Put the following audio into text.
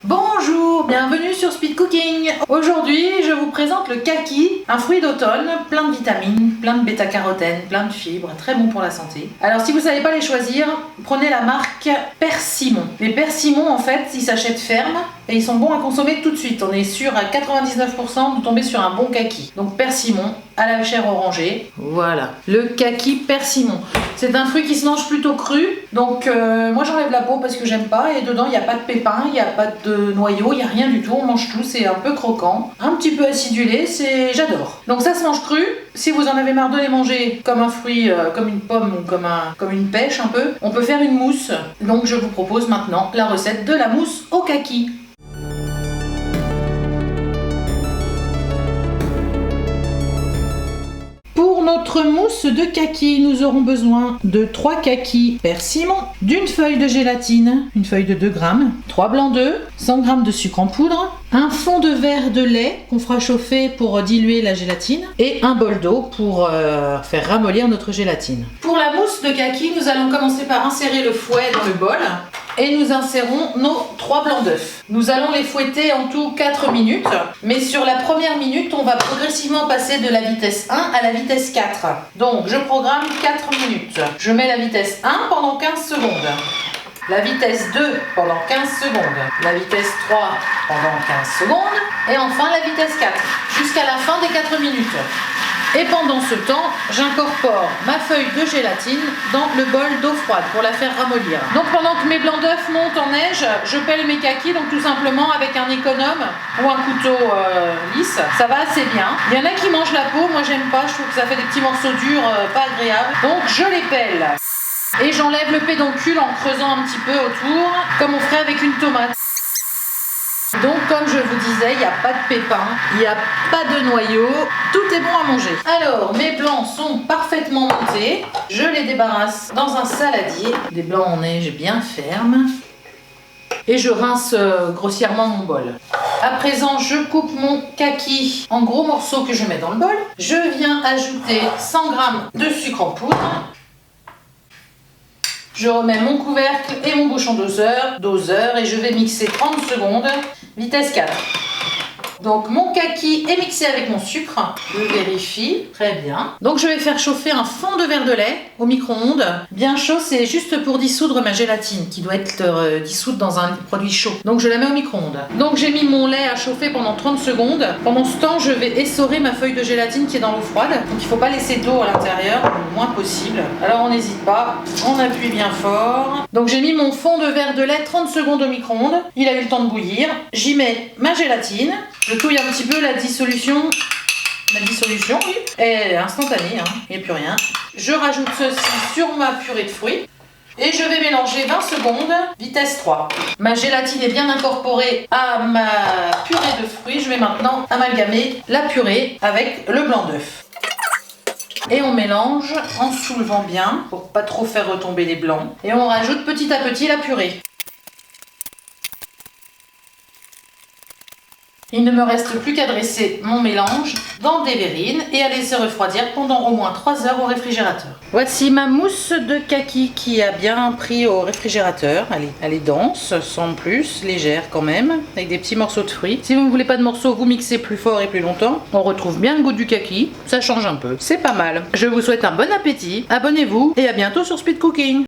Bonjour, bienvenue sur Speed Cooking. Aujourd'hui, je vous présente le kaki, un fruit d'automne, plein de vitamines, plein de bêta-carotène, plein de fibres, très bon pour la santé. Alors si vous ne savez pas les choisir, prenez la marque Persimon. Les Persimon, en fait, ils s'achètent ferme et ils sont bons à consommer tout de suite. On est sûr à 99% de tomber sur un bon kaki. Donc Persimon, à la chair orangée. Voilà, le kaki Persimon. C'est un fruit qui se mange plutôt cru, donc moi j'enlève la peau parce que j'aime pas, et dedans il n'y a pas de pépins, il n'y a pas de noyaux, il n'y a rien du tout, on mange tout, c'est un peu croquant, un petit peu acidulé, j'adore. Donc ça se mange cru. Si vous en avez marre de les manger comme un fruit, comme une pomme ou comme une pêche un peu, on peut faire une mousse. Donc je vous propose maintenant la recette de la mousse au kaki. Pour notre mousse de kaki, nous aurons besoin de 3 kakis Persimon, d'une feuille de gélatine, une feuille de 2 grammes, 3 blancs d'œufs, 100 g de sucre en poudre, un fond de verre de lait qu'on fera chauffer pour diluer la gélatine et un bol d'eau pour faire ramollir notre gélatine. Pour la mousse de kaki, nous allons commencer par insérer le fouet dans le bol. Et nous insérons nos 3 blancs d'œufs. Nous allons les fouetter en tout 4 minutes, mais sur la première minute, on va progressivement passer de la vitesse 1 à la vitesse 4. Donc, je programme 4 minutes. Je mets la vitesse 1 pendant 15 secondes. La vitesse 2 pendant 15 secondes. La vitesse 3 pendant 15 secondes. Et enfin, la vitesse 4, jusqu'à la fin des 4 minutes. Et pendant ce temps, j'incorpore ma feuille de gélatine dans le bol d'eau froide pour la faire ramollir. Donc pendant que mes blancs d'œufs montent en neige, je pèle mes kakis, donc tout simplement avec un économe ou un couteau lisse. Ça va assez bien. Il y en a qui mangent la peau, moi j'aime pas, je trouve que ça fait des petits morceaux durs, pas agréables. Donc je les pèle. Et j'enlève le pédoncule en creusant un petit peu autour, comme on ferait avec une tomate. Donc comme je vous disais, il n'y a pas de pépins, il n'y a pas de noyaux, tout est bon à manger. Alors, mes blancs sont parfaitement montés, je les débarrasse dans un saladier, des blancs en neige bien fermes, et je rince grossièrement mon bol. À présent, je coupe mon kaki en gros morceaux que je mets dans le bol. Je viens ajouter 100 g de sucre en poudre. Je remets mon couvercle et mon bouchon doseur et je vais mixer 30 secondes, vitesse 4. Donc mon kaki est mixé avec mon sucre, je vérifie, très bien. Donc je vais faire chauffer un fond de verre de lait au micro-ondes. Bien chaud, c'est juste pour dissoudre ma gélatine qui doit être dissoute dans un produit chaud. Donc je la mets au micro-ondes. Donc j'ai mis mon lait à chauffer pendant 30 secondes. Pendant ce temps, je vais essorer ma feuille de gélatine qui est dans l'eau froide. Donc il ne faut pas laisser d'eau à l'intérieur, le moins possible. Alors on n'hésite pas, on appuie bien fort. Donc j'ai mis mon fond de verre de lait 30 secondes au micro-ondes. Il a eu le temps de bouillir. J'y mets ma gélatine. Je touille un petit peu la dissolution. La dissolution, oui, elle est instantanée, hein. Il n'y a plus rien. Je rajoute ceci sur ma purée de fruits. Et je vais mélanger 20 secondes, vitesse 3. Ma gélatine est bien incorporée à ma purée de fruits. Je vais maintenant amalgamer la purée avec le blanc d'œuf. Et on mélange en soulevant bien pour pas trop faire retomber les blancs. Et on rajoute petit à petit la purée. Il ne me reste plus qu'à dresser mon mélange dans des verrines et à laisser refroidir pendant au moins 3 heures au réfrigérateur. Voici ma mousse de kaki qui a bien pris au réfrigérateur. Elle est dense, sans plus, légère quand même, avec des petits morceaux de fruits. Si vous ne voulez pas de morceaux, vous mixez plus fort et plus longtemps. On retrouve bien le goût du kaki, ça change un peu. C'est pas mal. Je vous souhaite un bon appétit, abonnez-vous et à bientôt sur Speed Cooking.